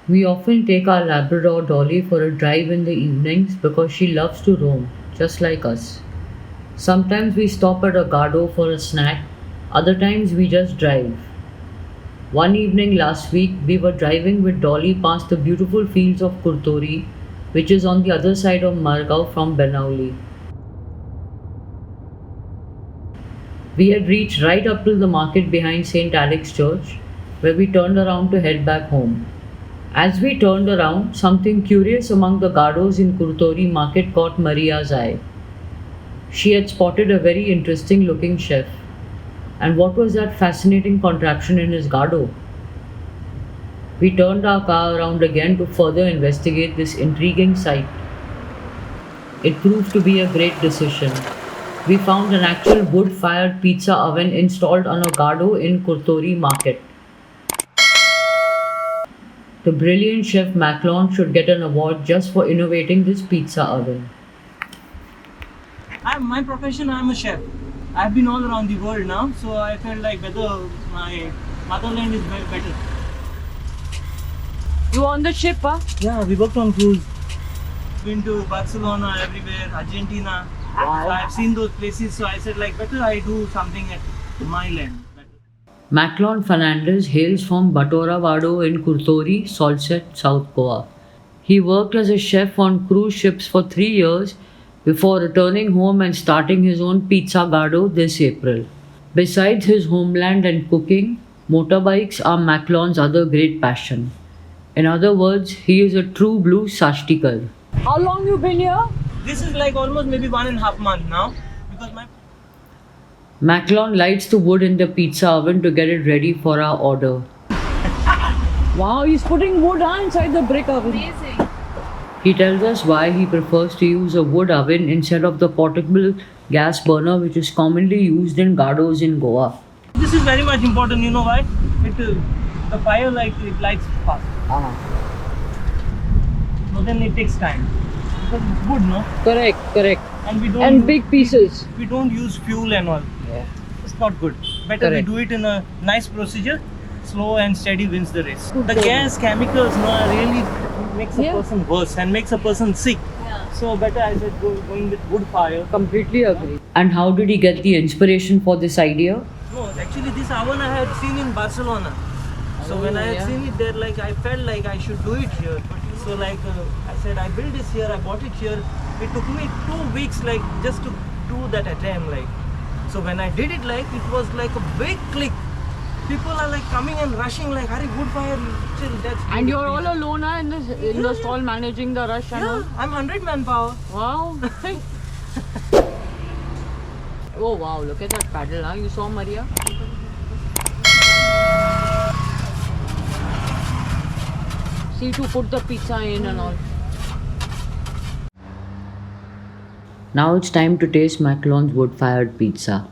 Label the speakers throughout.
Speaker 1: We often take our Labrador Dolly for a drive in the evenings because she loves to roam, just like us. Sometimes we stop at a Gado for a snack, other times we just drive. One evening last week, we were driving with Dolly past the beautiful fields of Curtorim, which is on the other side of Margao from Benauli. We had reached right up to the market behind St. Alex Church, where we turned around to head back home. As we turned around, something curious among the gados in Curtori market caught Maria's eye. She had spotted a very interesting looking chef. And what was that fascinating contraption in his gado? We turned our car around again to further investigate this intriguing sight. It proved to be a great decision. We found an actual wood fired pizza oven installed on a gado in Kurtori market. The brilliant chef Maclon should get an award just for innovating this pizza oven.
Speaker 2: My profession, I'm a chef. I've been all around the world now, so I felt like whether my motherland is better.
Speaker 3: You on the ship, huh?
Speaker 2: Yeah, we worked on cruise. Been to Barcelona, everywhere, Argentina.
Speaker 3: Wow.
Speaker 2: So I've seen those places, so I said like better I do something at my land.
Speaker 1: Maclon Fernandes hails from Batoravado in Curtori, Salcette, South Goa. He worked as a chef on cruise ships for 3 years before returning home and starting his own pizza gado this April. Besides his homeland and cooking, motorbikes are Maclon's other great passion. In other words, he is a true blue Saxtikar.
Speaker 3: How long you been here?
Speaker 2: This is like almost maybe 1.5 months now, because my
Speaker 1: Maclon lights the wood in the pizza oven to get it ready for our order.
Speaker 3: Wow, he's putting wood inside the brick oven.
Speaker 4: Amazing.
Speaker 1: He tells us why he prefers to use a wood oven instead of the portable gas burner which is commonly used in gados in Goa.
Speaker 2: this is very much important. You know why? The fire it lights fast. So then it takes time because it's wood, no?
Speaker 3: Correct.
Speaker 2: And we don't
Speaker 3: And
Speaker 2: use,
Speaker 3: big pieces.
Speaker 2: we don't use fuel and all.
Speaker 3: Yeah.
Speaker 2: It's not good. Better
Speaker 3: Correct.
Speaker 2: we do it in a nice procedure. Slow and steady wins the race. The gas, chemicals, no, really makes a person worse and makes a person sick.
Speaker 4: Yeah.
Speaker 2: So better I said going with wood fire.
Speaker 3: Completely agree.
Speaker 1: And how did he get the inspiration for this idea?
Speaker 2: No, actually this oven I had seen in Barcelona. So when I had seen it there, like I felt like I should do it here. So like I said, I built this here, I bought it here. It took me 2 weeks like just to do that attempt like. So when I did it like, it was like a big click. People are like coming and rushing like, Hari, wood fire, chill, that's
Speaker 3: And you're all
Speaker 2: beautiful."
Speaker 3: alone in the stall managing the rush and all?
Speaker 2: Yeah, I'm 100 manpower.
Speaker 3: Wow. Oh wow, look at that paddle, huh? You saw Maria? See to put the pizza in and all.
Speaker 1: Now it's time to taste Maclon's wood-fired pizza.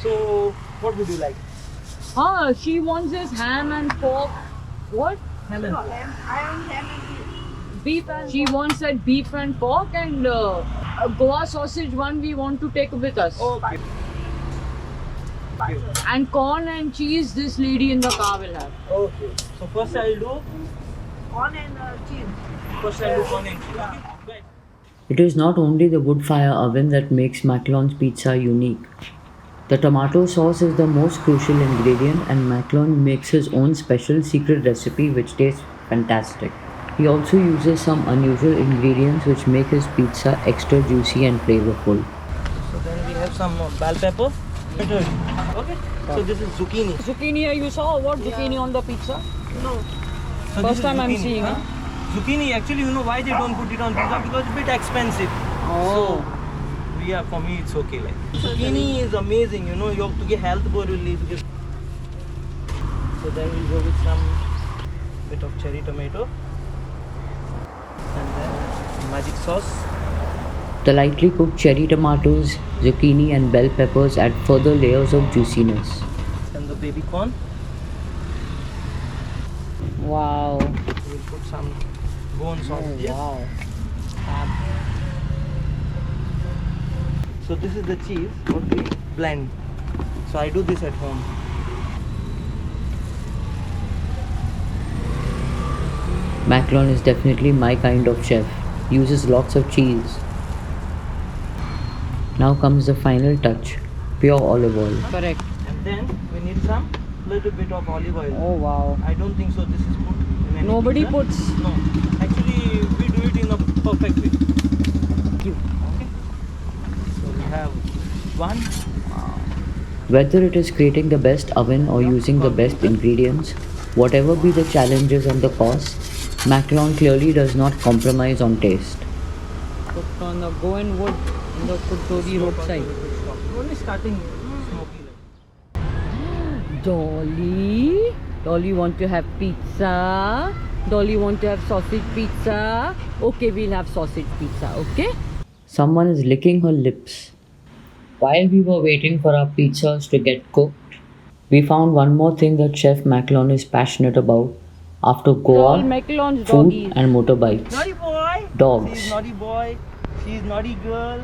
Speaker 2: So what would you like?
Speaker 3: She wants this ham and pork. What?
Speaker 2: Ham and pork.
Speaker 3: Beef and she wants that beef and pork and a Goa sausage one we want to take with us.
Speaker 2: Okay.
Speaker 3: And corn and cheese this lady in the car will have.
Speaker 2: Okay. So first I'll do
Speaker 4: Corn and cheese.
Speaker 2: corn and cheese. Okay. Right.
Speaker 1: It is not only the wood fire oven that makes Maclon's pizza unique. The tomato sauce is the most crucial ingredient and Maclon makes his own special secret recipe which tastes fantastic. He also uses some unusual ingredients which make his pizza extra juicy and flavorful.
Speaker 2: So then we have some bell pepper. Okay. So this is zucchini.
Speaker 3: Zucchini, you saw what zucchini on the pizza?
Speaker 2: No. So
Speaker 3: First
Speaker 2: this is
Speaker 3: time I'm
Speaker 2: zucchini,
Speaker 3: seeing,
Speaker 2: huh? Zucchini, actually, you know why they don't put it on pizza? Because it's a bit expensive.
Speaker 3: Oh.
Speaker 2: So, yeah, for me it's okay. Like zucchini is amazing. You know, you have to get health borrelli. So then we'll go with some bit of cherry tomato and then magic sauce.
Speaker 1: The lightly cooked cherry tomatoes, zucchini and bell peppers add further layers of juiciness.
Speaker 2: And the baby corn.
Speaker 3: Wow.
Speaker 2: We'll put some Goan sausages.
Speaker 3: Wow.
Speaker 2: So this is the cheese what we blend. So I do this at home.
Speaker 1: Maclon is definitely my kind of chef. Uses lots of cheese. Now comes the final touch. Pure olive oil.
Speaker 3: Correct.
Speaker 2: And then we need some little bit of olive oil.
Speaker 3: Oh wow.
Speaker 2: I don't think so this is put in any
Speaker 3: Nobody
Speaker 2: pizza.
Speaker 3: puts.
Speaker 2: No. Actually we do it in a perfect way.
Speaker 3: You.
Speaker 2: Okay. So we have one.
Speaker 1: Whether it is creating the best oven or using the best ingredients, whatever be the challenges and the cost, Maclon clearly does not compromise on taste.
Speaker 3: Cooked on the Goan wood in the Curtorim roadside.
Speaker 2: Only starting smoky like.
Speaker 3: Dolly. Dolly want to have pizza. Dolly want to have sausage pizza. Okay, we'll have sausage pizza, okay?
Speaker 1: Someone is licking her lips. While we were waiting for our pizzas to get cooked, we found one more thing that Chef Maclon is passionate about after
Speaker 3: All
Speaker 1: Goa,
Speaker 3: Maclon's
Speaker 1: food
Speaker 3: doggies.
Speaker 1: and motorbikes.
Speaker 2: Naughty boy.
Speaker 1: Dogs.
Speaker 2: She's naughty boy. She's naughty girl.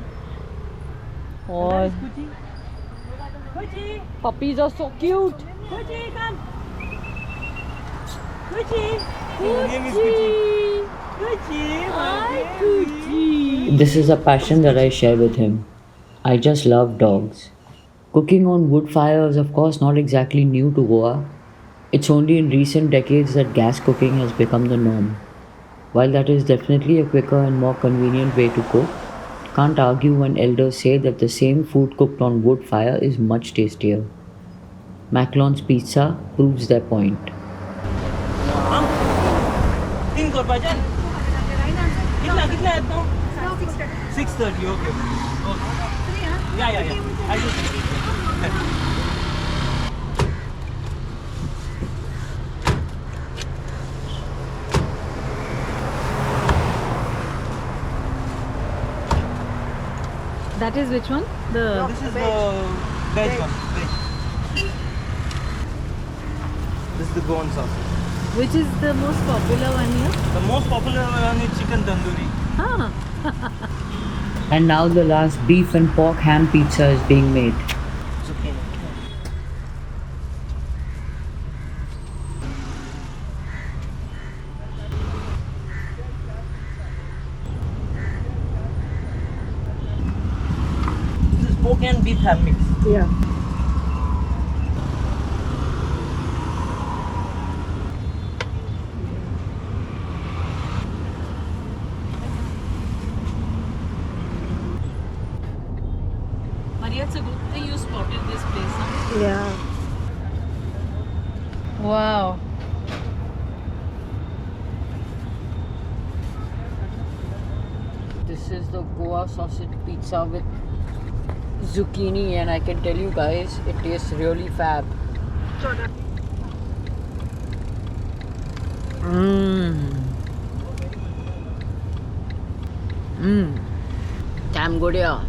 Speaker 3: All
Speaker 2: Kuchi. Kuchi.
Speaker 3: puppies are so cute.
Speaker 2: Kuchi, come. Kuchi.
Speaker 3: Kuchi.
Speaker 2: Name is Kuchi. Kuchi.
Speaker 3: Hi,
Speaker 2: my baby.
Speaker 3: Kuchi.
Speaker 1: This is a passion that I share with him. I just love dogs. Cooking on wood fire is of course not exactly new to Goa. It's only in recent decades that gas cooking has become the norm. While that is definitely a quicker and more convenient way to cook, can't argue when elders say that the same food cooked on wood fire is much tastier. Maclon's pizza proves their point.
Speaker 2: तीन कर पाजन कितना है तो 6:30 okay yeah I will
Speaker 3: That is which one? The
Speaker 2: this is the veg one veg. This is the Goan sausage.
Speaker 3: which is the most popular one here?
Speaker 2: The most popular one is chicken tandoori.
Speaker 3: Ah,
Speaker 1: And now the last beef and pork ham pizza is being made.
Speaker 2: Zucchini. This is pork and beef ham mix.
Speaker 3: yeah. Maria, it's a good thing you spotted this place, huh?
Speaker 4: Yeah.
Speaker 3: Wow. This is the Goa sausage pizza with zucchini, and I can tell you guys, it tastes really fab. Damn good, yeah.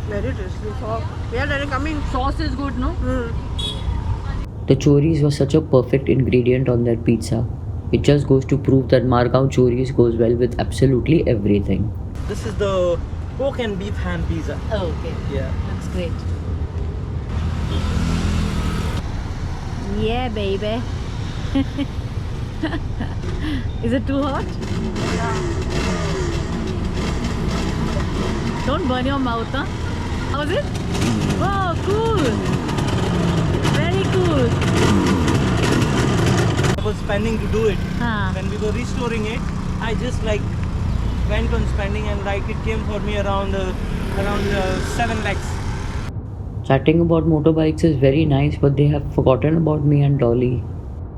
Speaker 4: Very tasty. So, yeah, they're coming.
Speaker 3: Sauce is good, no?
Speaker 1: The choris was such a perfect ingredient on that pizza. It just goes to prove that Margao choris goes well with absolutely everything.
Speaker 2: This is the pork and beef ham pizza.
Speaker 3: Oh, okay.
Speaker 2: Yeah.
Speaker 3: Looks great. Yeah, baby. Is it too hot? Don't burn your mouth, huh? How's it? Oh, cool. Very cool.
Speaker 2: I was spending to do it.
Speaker 3: Huh.
Speaker 2: When we were restoring it, I just like went on spending and like it came for me around 7 lakhs.
Speaker 1: Chatting about motorbikes is very nice, but they have forgotten about me and Dolly.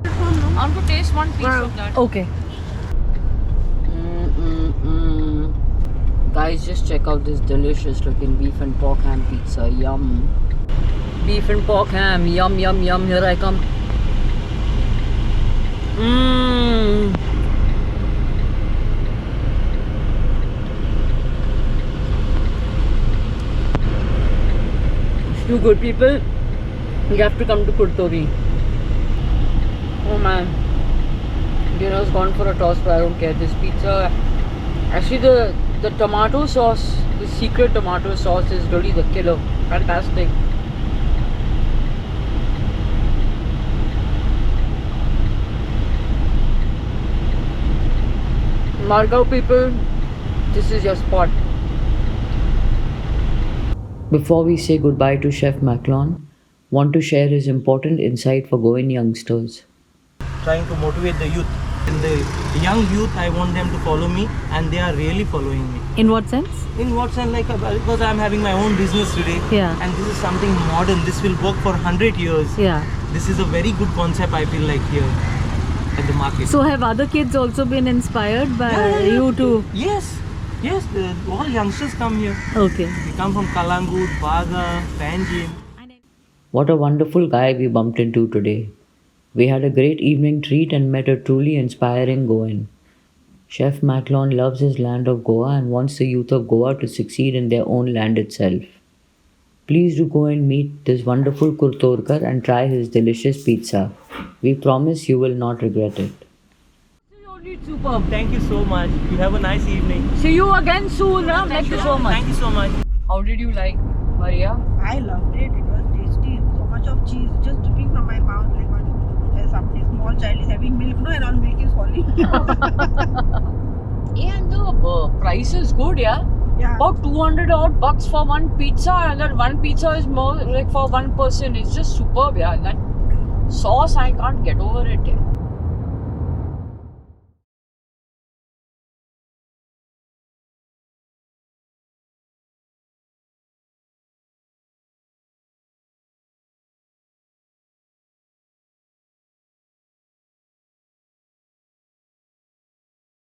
Speaker 3: I want to taste one piece of that. Okay. Guys, just check out this delicious looking beef and pork ham pizza. Yum. Beef and pork ham. Yum, yum, yum. Here I come. It's too good, people. You have to come to Curtorim. Oh man. Dinner's gone for a toss, but I don't care. This pizza. Actually, the tomato sauce, the secret tomato sauce is really the killer. Fantastic. Margao people, this is your spot.
Speaker 1: Before we say goodbye to Chef Maclon, want to share his important insight for Goan youngsters.
Speaker 2: Trying to motivate the youth. And the young youth, I want them to follow me, and they are really following me.
Speaker 5: In what sense?
Speaker 2: In what sense? Like, because I'm having my own business today,
Speaker 5: Yeah.
Speaker 2: and this is something modern. This will work for 100 years.
Speaker 5: Yeah.
Speaker 2: This is a very good concept, I feel like, here at the market.
Speaker 5: So have other kids also been inspired by
Speaker 2: Yeah.
Speaker 5: you too?
Speaker 2: Yes, yes. All youngsters come here.
Speaker 5: Okay.
Speaker 2: They come from Kalangut, Baga, Panjim.
Speaker 1: What a wonderful guy we bumped into today. We had a great evening treat and met a truly inspiring Goan. Chef Maclon loves his land of Goa and wants the youth of Goa to succeed in their own land itself. Please do go and meet this wonderful Curtorim and try his delicious pizza. We promise you will not regret it.
Speaker 3: Superb.
Speaker 2: Thank you so much. You have a nice evening.
Speaker 3: See you again soon. Huh? Thank you so much.
Speaker 2: Thank you so much.
Speaker 3: How did you like Maria?
Speaker 4: I loved it. It was tasty. So much of cheese just dripping from my mouth like when somebody small child is having milk, no, and all milk is falling.
Speaker 3: And the price is good, yeah?
Speaker 4: Yeah.
Speaker 3: About 200 odd bucks for one pizza, and that one pizza is more like for one person. It's just superb, yeah. That sauce, I can't get over it. Yeah.